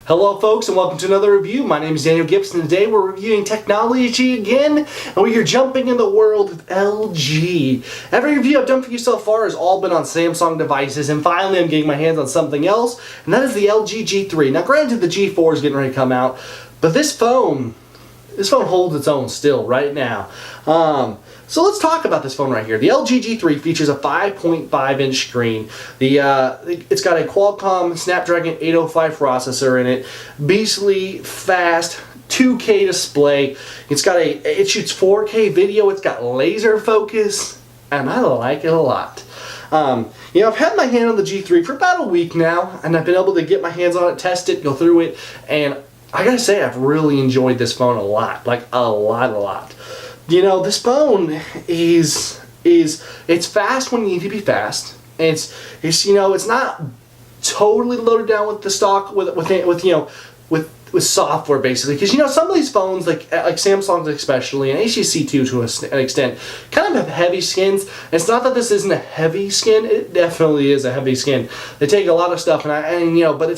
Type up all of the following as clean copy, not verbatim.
Hello folks and welcome to another review. My name is Daniel Gibson and today we're reviewing technology again and we are jumping in the world of LG. Every review I've done for you so far has all been on Samsung devices and finally I'm getting my hands on something else and that is the LG G3. Now granted the G4 is getting ready to come out, but this phone holds its own still right now. So let's talk about this phone right here. The LG G3 features a 5.5-inch screen. It's got a Qualcomm Snapdragon 805 processor in it. Beastly fast 2K display. It shoots 4K video. It's got laser focus, and I like it a lot. I've had my hand on the G3 for about a week now, and I've been able to get my hands on it, test it, go through it, and I gotta say I've really enjoyed this phone a lot. Like a lot. This phone it's fast when you need to be fast. It's not totally loaded down with the stock with software basically, because some of these phones like Samsung's especially and HTC too to an extent kind of have heavy skins. It's not that this isn't a heavy skin, it definitely is a heavy skin. They take a lot of stuff but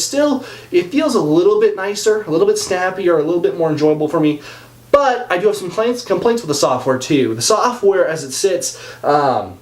it feels a little bit nicer, a little bit snappier, a little bit more enjoyable for me. But I do have some complaints with the software too. The software as it sits, I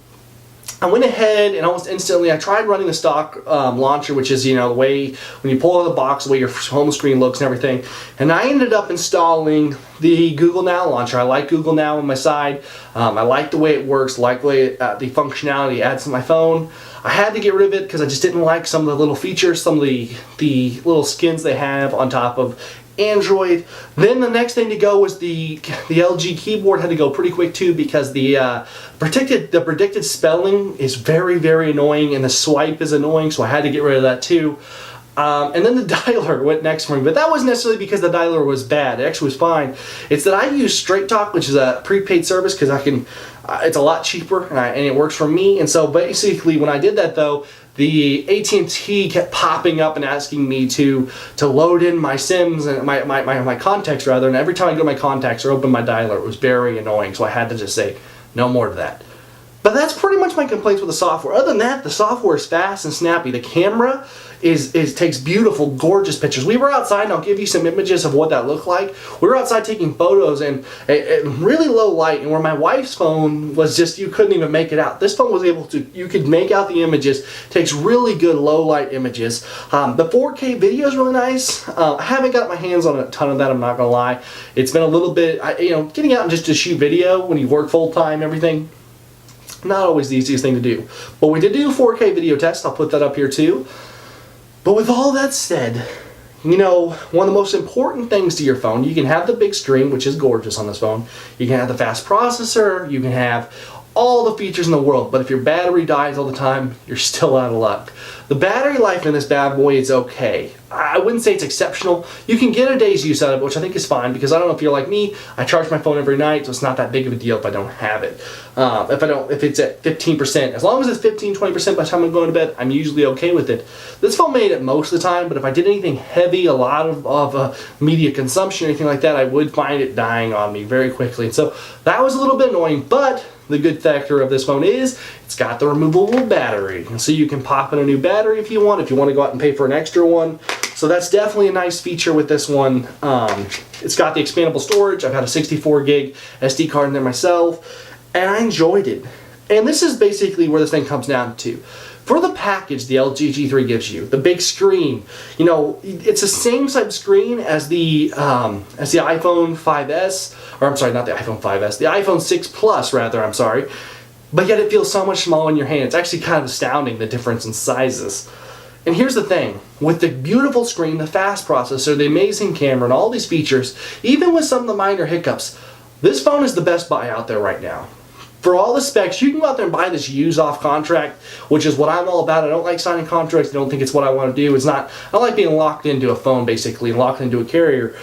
went ahead and almost instantly I tried running the stock launcher, which is the way when you pull out of the box, the way your home screen looks and everything. And I ended up installing the Google Now launcher. I like Google Now on my side. I like the way it works, like the way the functionality it adds to my phone. I had to get rid of it because I just didn't like some of the little features, some of the little skins they have on top of Android. Then the next thing to go was the LG keyboard had to go pretty quick too, because the predicted spelling is very annoying and the swipe is annoying, so I had to get rid of that too. And then the dialer went next for me, but that wasn't necessarily because the dialer was bad. It actually was fine. It's that I use Straight Talk, which is a prepaid service, because it's a lot cheaper and it works for me. And so basically when I did that though, the AT&T kept popping up and asking me to load in my SIMs and my contacts rather, and every time I go to my contacts or open my dialer, it was very annoying, so I had to just say no more to that. But that's pretty much my complaints with the software. Other than that, the software is fast and snappy. The camera takes beautiful, gorgeous pictures. We were outside, and I'll give you some images of what that looked like. We were outside taking photos and really low light, and where my wife's phone was just, you couldn't even make it out. This phone was able to, you could make out the images, takes really good low light images. The 4K video is really nice. I haven't got my hands on a ton of that, I'm not gonna lie. It's been a little bit, getting out and just to shoot video when you work full time, everything, not always the easiest thing to do. But we did do a 4K video test, I'll put that up here too. But with all that said, one of the most important things to your phone, you can have the big screen, which is gorgeous on this phone. You can have the fast processor, you can have all the features in the world, but if your battery dies all the time, you're still out of luck. The battery life in this bad boy is okay. I wouldn't say it's exceptional. You can get a day's use out of it, which I think is fine, because I don't know if you're like me, I charge my phone every night, so it's not that big of a deal if I don't have it. If it's at 15%, as long as it's 15-20% by the time I'm going to bed, I'm usually okay with it. This phone made it most of the time, but if I did anything heavy, a lot of media consumption, anything like that, I would find it dying on me very quickly. And so that was a little bit annoying, but the good factor of this phone is it's got the removable battery, and so you can pop in a new battery if you want to go out and pay for an extra one. So that's definitely a nice feature with this one. It's got the expandable storage. I've got a 64 gig SD card in there myself, and I enjoyed it. And this is basically where this thing comes down to. For the package the LG G3 gives you, the big screen, it's the same type screen as the iPhone 5S, or I'm sorry, not the iPhone 5S, the iPhone 6 Plus rather, I'm sorry, but yet it feels so much smaller in your hand. It's actually kind of astounding, the difference in sizes. And here's the thing, with the beautiful screen, the fast processor, the amazing camera, and all these features, even with some of the minor hiccups, this phone is the best buy out there right now. For all the specs, you can go out there and buy this use off contract, which is what I'm all about. I don't like signing contracts. I don't think it's what I want to do. I like being locked into a phone basically, and locked into a carrier.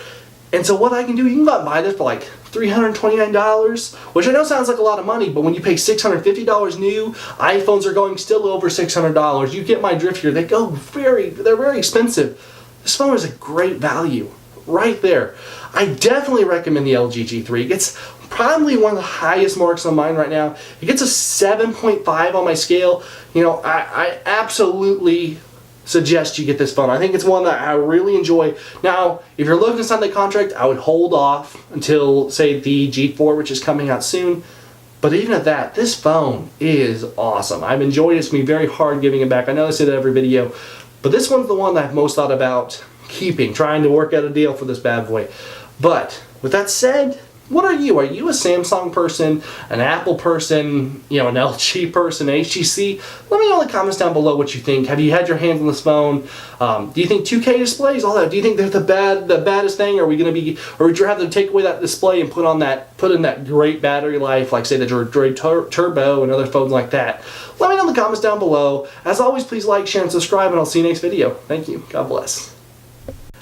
And so what I can do, you can go out and buy this for like $329, which I know sounds like a lot of money, but when you pay $650 new, iPhones are going still over $600. You get my drift here. They're very expensive. This phone is a great value right there. I definitely recommend the LG G3. It gets probably one of the highest marks on mine right now. It gets a 7.5 on my scale. I absolutely suggest you get this phone. I think it's one that I really enjoy. Now, if you're looking to sign the contract, I would hold off until, say, the G4, which is coming out soon. But even at that, this phone is awesome. I've enjoyed it. It's going to be very hard giving it back. I know I say that every video, but this one's the one that I've most thought about keeping, trying to work out a deal for this bad boy. But with that said, what are you? Are you a Samsung person, an Apple person, an LG person, HTC? Let me know in the comments down below what you think. Have you had your hands on this phone? Do you think 2K displays, all that? Do you think they're the baddest thing? Or would you rather take away that display and put in that great battery life, like say the Droid Turbo and other phones like that? Let me know in the comments down below. As always, please like, share, and subscribe, and I'll see you next video. Thank you. God bless.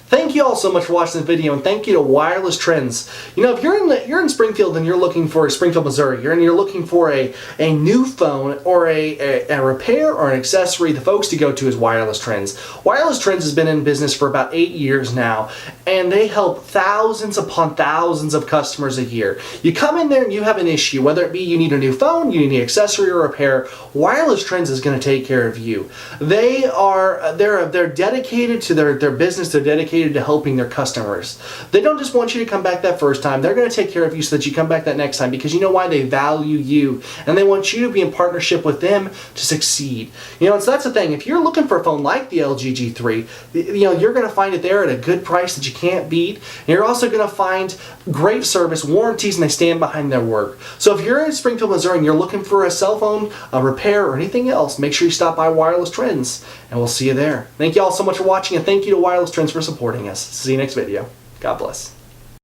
Thank you all so much for watching this video, and thank you to Wireless Trends. If you're in Springfield and you're looking for Springfield, Missouri, and you're looking for a new phone or a repair or an accessory, the folks to go to is Wireless Trends. Wireless Trends has been in business for about 8 years now, and they help thousands upon thousands of customers a year. You come in there and you have an issue, whether it be you need a new phone, you need an accessory or repair, Wireless Trends is going to take care of you. They're dedicated to their business. They're dedicated to helping their customers. They don't just want you to come back that first time. They're going to take care of you so that you come back that next time, because you know why? They value you, and they want you to be in partnership with them to succeed. So that's the thing. If you're looking for a phone like the LG G3, you're going to find it there at a good price that you can't beat. And you're also going to find great service, warranties, and they stand behind their work. So if you're in Springfield, Missouri, and you're looking for a cell phone, a repair, or anything else, make sure you stop by Wireless Trends, and we'll see you there. Thank you all so much for watching, and thank you to Wireless Trends for supporting us. See you next video. God bless.